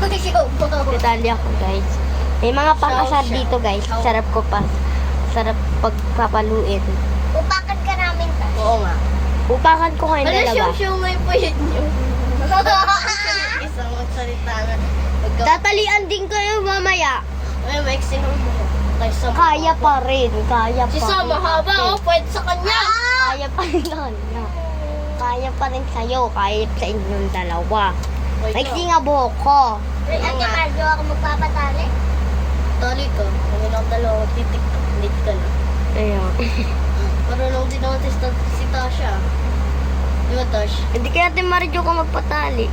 Detalye ako, guys. May mga pang-asar dito, guys. Sarap ko pa. Sarap pagpapaluin. Upakan ka namin ta. Oo nga. Upakan ko kayo Ano dalawa. siyang-siyang po yun nyo? Isang magsalita na. Tatalian din kayo mamaya. Ay, may mo. Kaya pa rin. Kaya pa Si Sam, rin. mahaba ate. oh, pwede sa kanya. Kaya pa rin kanya. Kaya pa rin sa'yo. Kaya sa inyong dalawa. Maiksi nga buhok ko. Wait, Ate Cardio, ako magpapatali. Tali ka. Ngayon ang dalawa, titik-tik. Late ka na. Ayun. Marunong din ako si Tasha. Di ba, Tash? Hindi kaya natin Mario ko magpatali.